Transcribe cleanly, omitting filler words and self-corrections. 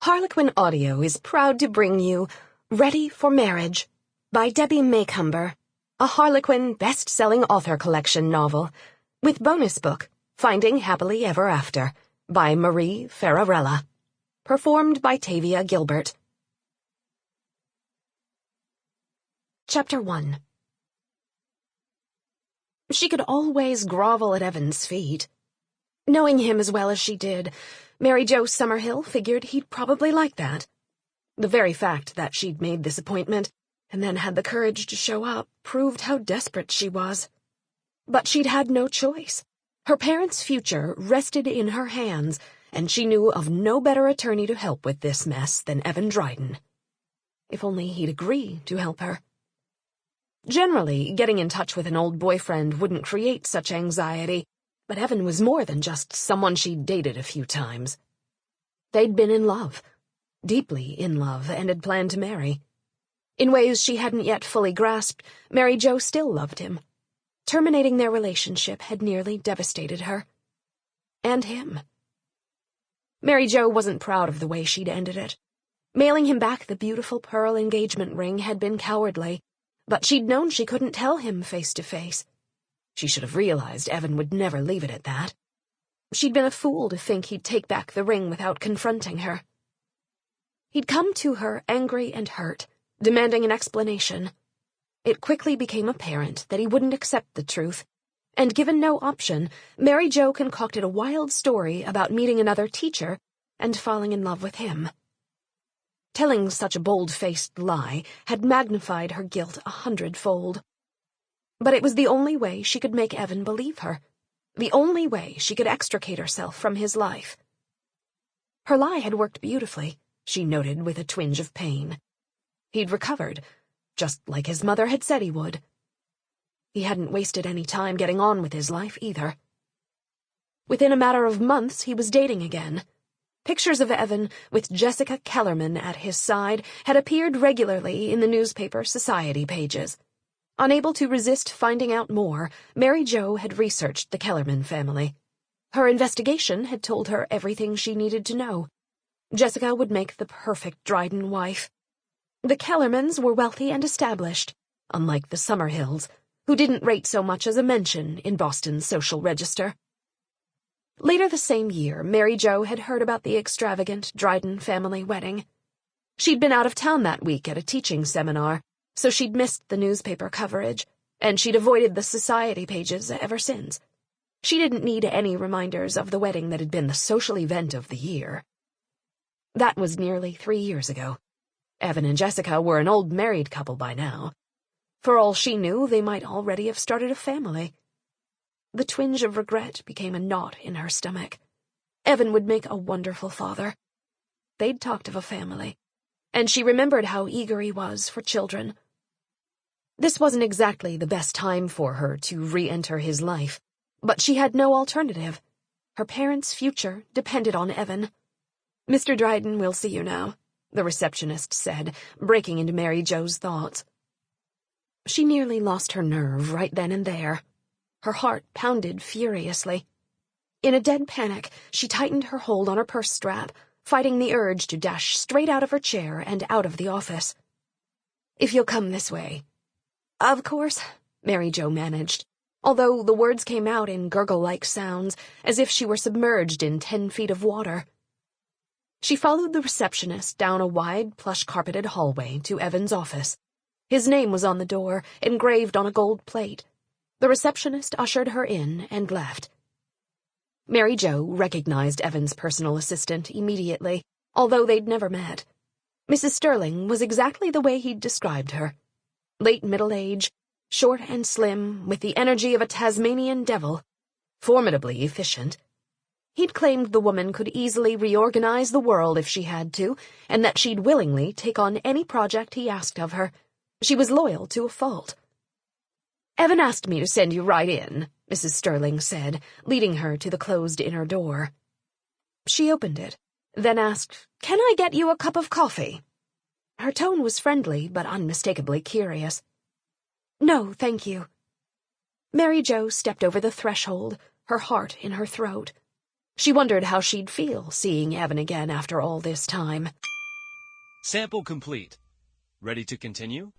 Harlequin Audio is proud to bring you Ready for Marriage by Debbie Macomber, a Harlequin best-selling author collection novel, with bonus book Finding Happily Ever After by Marie Ferrarella, performed by Tavia Gilbert. Chapter 1. She could always grovel at Evan's feet. Knowing him as well as she did, Jo Summerhill figured he'd probably like that. The very fact that she'd made this appointment and then had the courage to show up proved how desperate she was. But she'd had no choice. Her parents' future rested in her hands, and she knew of no better attorney to help with this mess than Evan Dryden. If only he'd agree to help her. Generally, getting in touch with an old boyfriend wouldn't create such anxiety, but Evan was more than just someone she'd dated a few times. They'd been in love, deeply in love, and had planned to marry. In ways she hadn't yet fully grasped, Jo still loved him. Terminating their relationship had nearly devastated her. And him. Jo wasn't proud of the way she'd ended it. Mailing him back the beautiful pearl engagement ring had been cowardly, but she'd known she couldn't tell him face to face. She should have realized Evan would never leave it at that. She'd been a fool to think he'd take back the ring without confronting her. He'd come to her angry and hurt, demanding an explanation. It quickly became apparent that he wouldn't accept the truth, and given no option, Jo concocted a wild story about meeting another teacher and falling in love with him. Telling such a bold-faced lie had magnified her guilt 100-fold. But it was the only way she could make Evan believe her, the only way she could extricate herself from his life. Her lie had worked beautifully, she noted with a twinge of pain. He'd recovered, just like his mother had said he would. He hadn't wasted any time getting on with his life either. Within a matter of months, he was dating again. Pictures of Evan with Jessica Kellerman at his side had appeared regularly in the newspaper society pages. Unable to resist finding out more, Jo had researched the Kellerman family. Her investigation had told her everything she needed to know. Jessica would make the perfect Dryden wife. The Kellermans were wealthy and established, unlike the Summerhills, who didn't rate so much as a mention in Boston's social register. Later the same year, Jo had heard about the extravagant Dryden family wedding. She'd been out of town that week at a teaching seminar, so she'd missed the newspaper coverage, and she'd avoided the society pages ever since. She didn't need any reminders of the wedding that had been the social event of the year. That was nearly 3 years ago. Evan and Jessica were an old married couple by now. For all she knew, they might already have started a family. The twinge of regret became a knot in her stomach. Evan would make a wonderful father. They'd talked of a family, and she remembered how eager he was for children. This wasn't exactly the best time for her to re-enter his life, but she had no alternative. Her parents' future depended on Evan. "Mr. Dryden will see you now," the receptionist said, breaking into Jo's thoughts. She nearly lost her nerve right then and there. Her heart pounded furiously. In a dead panic, she tightened her hold on her purse strap, fighting the urge to dash straight out of her chair and out of the office. "If you'll come this way." "Of course," Jo managed, although the words came out in gurgle-like sounds, as if she were submerged in 10 feet of water. She followed the receptionist down a wide, plush-carpeted hallway to Evan's office. His name was on the door, engraved on a gold plate. The receptionist ushered her in and left. Jo recognized Evan's personal assistant immediately, although they'd never met. Mrs. Sterling was exactly the way he'd described her. Late middle age, short and slim, with the energy of a Tasmanian devil, formidably efficient. He'd claimed the woman could easily reorganize the world if she had to, and that she'd willingly take on any project he asked of her. She was loyal to a fault. "Evan asked me to send you right in," Mrs. Sterling said, leading her to the closed inner door. She opened it, then asked, "Can I get you a cup of coffee?" Her tone was friendly, but unmistakably curious. "No, thank you." Jo stepped over the threshold, her heart in her throat. She wondered how she'd feel seeing Evan again after all this time. Sample complete. Ready to continue?